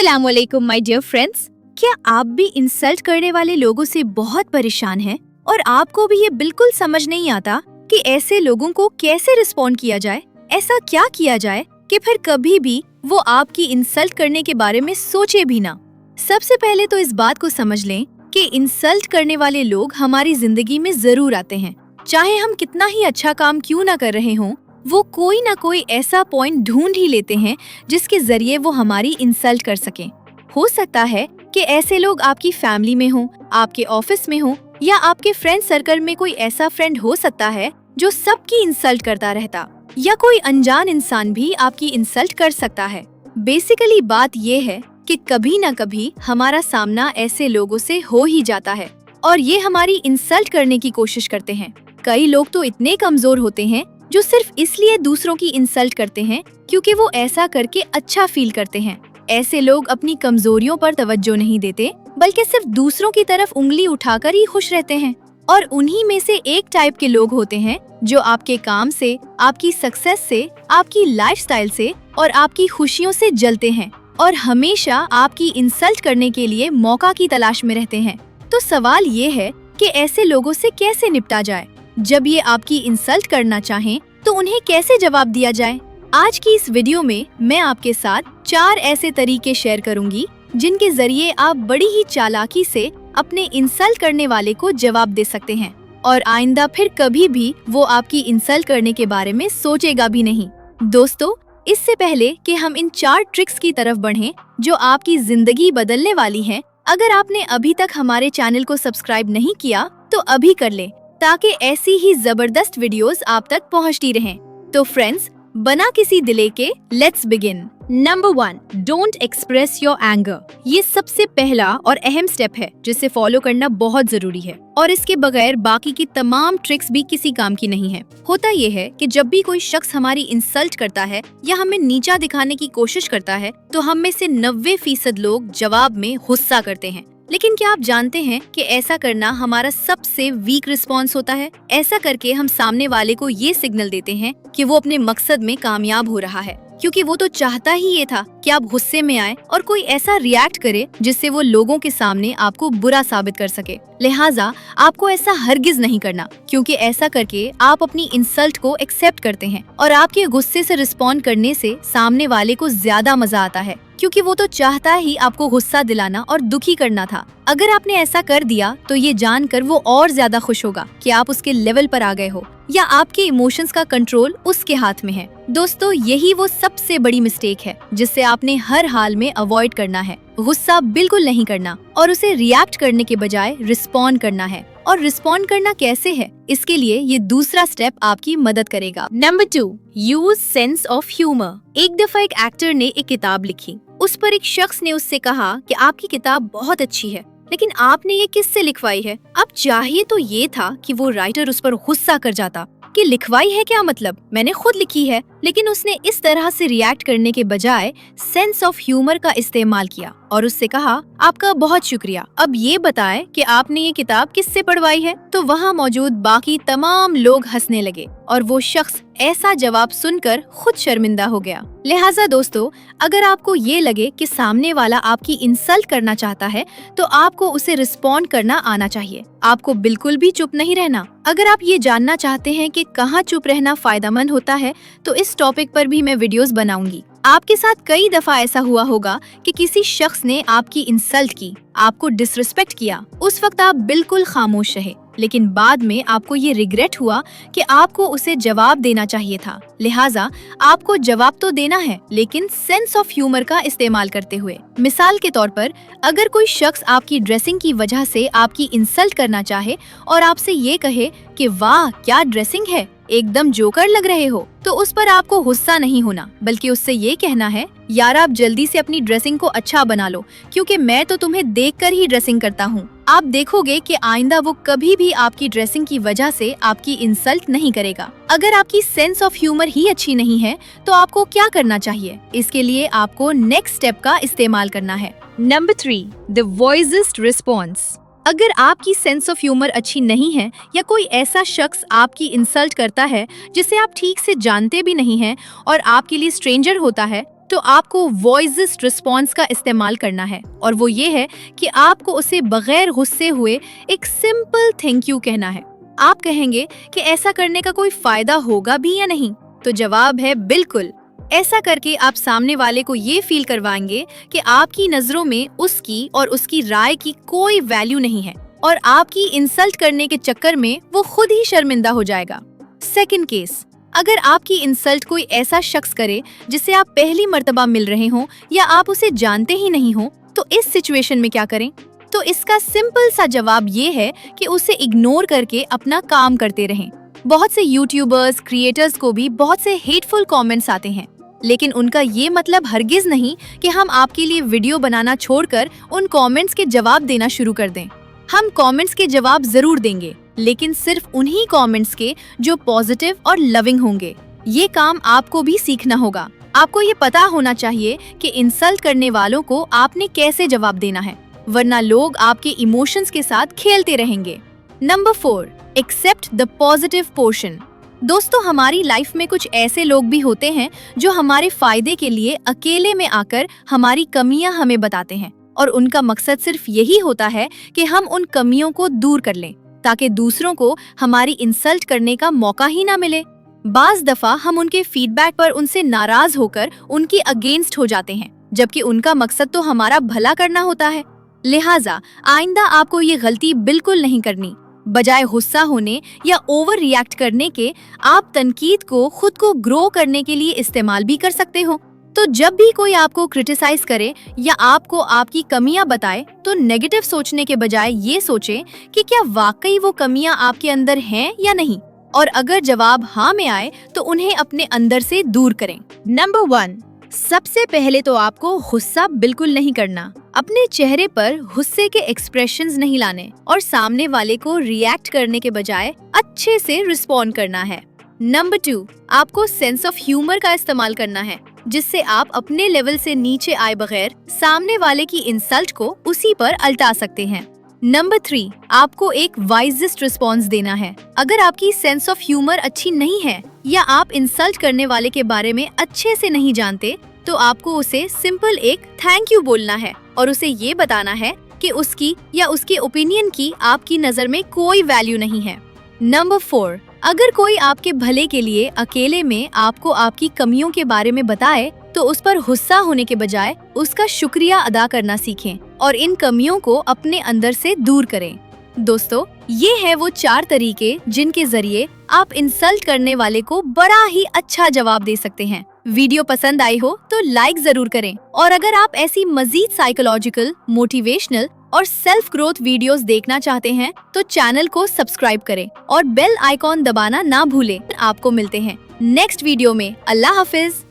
अस्सलाम वालेकुम my dear friends. क्या आप भी इंसल्ट करने वाले लोगों से बहुत परेशान हैं और आपको भी ये बिल्कुल समझ नहीं आता कि ऐसे लोगों को कैसे रिस्पॉन्ड किया जाए? ऐसा क्या किया जाए कि फिर कभी भी वो आपकी इंसल्ट करने के बारे में सोचे भी ना। सबसे पहले तो इस बात को समझ लें कि इंसल्ट करने वाले लोग हमारी जिंदगी में जरूर आते हैं। चाहे हम कितना ही अच्छा काम क्यों ना कर रहे हों, वो कोई ना कोई ऐसा पॉइंट ढूंढ ही लेते हैं जिसके जरिए वो हमारी इंसल्ट कर सकें। हो सकता है कि ऐसे लोग आपकी फैमिली में हों, आपके ऑफिस में हों, या आपके फ्रेंड सर्कल में कोई ऐसा फ्रेंड हो सकता है जो सबकी इंसल्ट करता रहता, या कोई अनजान इंसान भी आपकी इंसल्ट कर सकता है। बेसिकली बात ये है कि कभी ना कभी हमारा सामना ऐसे लोगों से हो ही जाता है और ये हमारी इंसल्ट करने की कोशिश करते हैं। कई लोग तो इतने कमजोर होते हैं जो सिर्फ इसलिए दूसरों की इंसल्ट करते हैं क्योंकि वो ऐसा करके अच्छा फील करते हैं। ऐसे लोग अपनी कमजोरियों पर तवज्जो नहीं देते बल्कि सिर्फ दूसरों की तरफ उंगली उठाकर ही खुश रहते हैं। और उन्हीं में से एक टाइप के लोग होते हैं जो आपके काम से, आपकी सक्सेस से, आपकी लाइफस्टाइल से और आपकी खुशियों से जलते हैं और हमेशा आपकी इंसल्ट करने के लिए मौका की तलाश में रहते हैं। तो सवाल ये है कि ऐसे लोगों से कैसे निपटा जाए? जब ये आपकी इंसल्ट करना चाहें तो उन्हें कैसे जवाब दिया जाए? आज की इस वीडियो में मैं आपके साथ 4 ऐसे तरीके शेयर करूंगी जिनके जरिए आप बड़ी ही चालाकी से अपने इंसल्ट करने वाले को जवाब दे सकते हैं और आइंदा फिर कभी भी वो आपकी इंसल्ट करने के बारे में सोचेगा भी नहीं। दोस्तों, इससे पहले कि हम इन 4 ट्रिक्स की तरफ बढ़ें जो आपकी जिंदगी बदलने वाली हैं, अगर आपने अभी तक हमारे चैनल को सब्सक्राइब नहीं किया तो अभी कर लें ताकि ऐसी ही जबरदस्त वीडियोस आप तक पहुंचती रहें। तो फ्रेंड्स, बना किसी दिले के, let's begin. Number 1, don't express your anger. ये सबसे पहला और अहम स्टेप है जिसे फॉलो करना बहुत जरूरी है और इसके बगैर बाकी की तमाम ट्रिक्स भी किसी काम की नहीं है। होता ये है कि जब भी कोई शख्स हमारी इंसल्ट करता है या हमें नीचा दिखाने की कोशिश करता है तो हम में से 90% लोग जवाब में गुस्सा करते हैं। लेकिन क्या आप जानते हैं कि ऐसा करना हमारा सबसे वीक रिस्पॉन्स होता है? ऐसा करके हम सामने वाले को ये सिग्नल देते हैं कि वो अपने मकसद में कामयाब हो रहा है, क्योंकि वो तो चाहता ही ये था कि आप गुस्से में आए और कोई ऐसा रिएक्ट करे जिससे वो लोगों के सामने आपको बुरा साबित कर सके। लिहाजा आपको ऐसा हरगिज नहीं करना, क्योंकि ऐसा करके आप अपनी इंसल्ट को एक्सेप्ट करते हैं और आपके गुस्से से रिस्पॉन्ड करने से सामने वाले को ज्यादा मजा आता है, क्योंकि वो तो चाहता ही आपको गुस्सा दिलाना और दुखी करना था। अगर आपने ऐसा कर दिया तो ये जानकर वो और ज्यादा खुश होगा कि आप उसके लेवल पर आ गए हो या आपके इमोशंस का कंट्रोल उसके हाथ में है। दोस्तों, यही वो सबसे बड़ी मिस्टेक है जिससे आपने हर हाल में अवॉइड करना है। गुस्सा बिल्कुल नहीं करना और उसे रिएक्ट करने के बजाय रिस्पॉन्ड करना है। और रिस्पॉन्ड करना कैसे है, इसके लिए ये दूसरा स्टेप आपकी मदद करेगा। Number 2, use sense of humour. एक दफा एक एक्टर ने एक किताब लिखी। उस पर एक शख्स ने उससे कहा कि आपकी किताब बहुत अच्छी है, लेकिन आपने ये किससे लिखवाई है? अब चाहिए तो ये था कि वो राइटर उस पर गुस्सा कर जाता कि लिखवाई है क्या मतलब, मैंने खुद लिखी है। लेकिन उसने इस तरह से रिएक्ट करने के बजाय सेंस ऑफ ह्यूमर का इस्तेमाल किया और उससे कहा, आपका बहुत शुक्रिया, अब ये बताएं कि आपने ये किताब किससे पढ़वाई है? तो वहाँ मौजूद बाकी तमाम लोग हंसने लगे और वो शख्स ऐसा जवाब सुनकर खुद शर्मिंदा हो गया। लिहाजा दोस्तों, अगर आपको ये लगे कि सामने वाला आपकी इंसल्ट करना चाहता है तो आपको उसे रिस्पॉन्ड करना आना चाहिए। आपको बिल्कुल भी चुप नहीं रहना। अगर आप ये जानना चाहते हैं कि कहाँ चुप रहना फायदेमंद होता है तो इस टॉपिक पर भी मैं वीडियोस बनाऊंगी। आपके साथ कई दफा ऐसा हुआ होगा कि किसी शख्स ने आपकी इंसल्ट की, आपको डिसरिस्पेक्ट किया। उस वक्त आप बिल्कुल खामोश रहे, लेकिन बाद में आपको ये रिग्रेट हुआ कि आपको उसे जवाब देना चाहिए था। लिहाजा आपको जवाब तो देना है, लेकिन सेंस ऑफ ह्यूमर का इस्तेमाल करते हुए। मिसाल के तौर पर, अगर कोई शख्स आपकी ड्रेसिंग की वजह से आपकी इंसल्ट करना चाहे और आपसे ये कहे कि वाह क्या ड्रेसिंग है, एकदम जोकर लग रहे हो, तो उस पर आपको गुस्सा नहीं होना, बल्कि उससे ये कहना है, यार आप जल्दी से अपनी ड्रेसिंग को अच्छा बना लो, क्योंकि मैं तो तुम्हें देखकर ही ड्रेसिंग करता हूँ। आप देखोगे कि आइंदा वो कभी भी आपकी ड्रेसिंग की वजह से आपकी इंसल्ट नहीं करेगा। अगर आपकी सेंस ऑफ ह्यूमर ही अच्छी नहीं है तो आपको क्या करना चाहिए? इसके लिए आपको नेक्स्ट स्टेप का इस्तेमाल करना है। Number 3, the wisest response. अगर आपकी सेंस ऑफ ह्यूमर अच्छी नहीं है या कोई ऐसा शख्स आपकी इंसल्ट करता है जिसे आप ठीक से जानते भी नहीं हैं और आपके लिए स्ट्रेंजर होता है, तो आपको वॉइस्ड रिस्पॉन्स का इस्तेमाल करना है, और वो ये है कि आपको उसे बगैर गुस्से हुए एक सिंपल थैंक यू कहना है। आप कहेंगे कि ऐसा करने का कोई फायदा होगा भी या नहीं, तो जवाब है बिल्कुल। ऐसा करके आप सामने वाले को ये फील करवाएंगे कि आपकी नजरों में उसकी और उसकी राय की कोई वैल्यू नहीं है, और आपकी इंसल्ट करने के चक्कर में वो खुद ही शर्मिंदा हो जाएगा। सेकंड केस, अगर आपकी इंसल्ट कोई ऐसा शख्स करे जिससे आप पहली मर्तबा मिल रहे हो या आप उसे जानते ही नहीं हो, तो इस सिचुएशन में क्या करें? तो इसका सिंपल सा जवाब ये है कि उसे इग्नोर करके अपना काम करते रहें। बहुत से यूट्यूबर्स, क्रिएटर्स को भी बहुत से हेटफुल कमेंट्स आते हैं, लेकिन उनका ये मतलब हरगिज नहीं कि हम आपके लिए वीडियो बनाना छोड़कर उन कमेंट्स के जवाब देना शुरू कर दें। हम कमेंट्स के जवाब जरूर देंगे, लेकिन सिर्फ उन्हीं कमेंट्स के जो पॉजिटिव और लविंग होंगे। ये काम आपको भी सीखना होगा। आपको ये पता होना चाहिए कि इंसल्ट करने वालों को आपने कैसे जवाब देना है, वरना लोग आपके इमोशंस के साथ खेलते रहेंगे। Number 4, except the positive portion. दोस्तों, हमारी लाइफ में कुछ ऐसे लोग भी होते हैं जो हमारे फायदे के लिए अकेले में आकर हमारी कमियां हमें बताते हैं, और उनका मकसद सिर्फ यही होता है कि हम उन कमियों को दूर कर लें, ताकि दूसरों को हमारी इंसल्ट करने का मौका ही ना मिले। बाज दफा हम उनके फीडबैक पर उनसे नाराज होकर उनके अगेंस्ट हो जाते हैं, जबकि उनका मकसद तो हमारा भला करना होता है। लिहाजा आइंदा आपको ये गलती बिल्कुल नहीं करनी। बजाय गुस्सा होने या ओवर रिएक्ट करने के, आप तनकीद को खुद को ग्रो करने के लिए इस्तेमाल भी कर सकते हो। तो जब भी कोई आपको क्रिटिसाइज करे या आपको आपकी कमियां बताए, तो नेगेटिव सोचने के बजाय ये सोचें कि क्या वाकई वो कमियां आपके अंदर हैं या नहीं, और अगर जवाब हाँ में आए तो उन्हें अपने अंदर से दूर करें। नंबर 1, सबसे पहले तो आपको गुस्सा बिल्कुल नहीं करना। अपने चेहरे पर गुस्से के एक्सप्रेशंस नहीं लाने, और सामने वाले को रिएक्ट करने के बजाय अच्छे से रिस्पॉन्ड करना है। नंबर 2, आपको सेंस ऑफ ह्यूमर का इस्तेमाल करना है, जिससे आप अपने लेवल से नीचे आए बगैर सामने वाले की इंसल्ट को उसी पर अल्टा सकते हैं। नंबर 3, आपको एक वाइजेस्ट रिस्पॉन्स देना है। अगर आपकी सेंस ऑफ ह्यूमर अच्छी नहीं है या आप इंसल्ट करने वाले के बारे में अच्छे से नहीं जानते, तो आपको उसे सिंपल एक थैंक यू बोलना है, और उसे ये बताना है कि उसकी या उसके ओपिनियन की आपकी नजर में कोई वैल्यू नहीं है। नंबर 4, अगर कोई आपके भले के लिए अकेले में आपको आपकी कमियों के बारे में बताए, तो उस पर गुस्सा होने के बजाय उसका शुक्रिया अदा करना सीखें और इन कमियों को अपने अंदर से दूर करें। दोस्तों, ये है वो 4 तरीके जिनके जरिए आप इंसल्ट करने वाले को बड़ा ही अच्छा जवाब दे सकते हैं। वीडियो पसंद आई हो तो लाइक जरूर करें, और अगर आप ऐसी मजीद साइकोलॉजिकल, मोटिवेशनल और सेल्फ ग्रोथ वीडियोस देखना चाहते हैं तो चैनल को सब्सक्राइब करें और बेल आइकॉन दबाना ना भूलें। आपको मिलते हैं नेक्स्ट वीडियो में। अल्लाह हाफिज।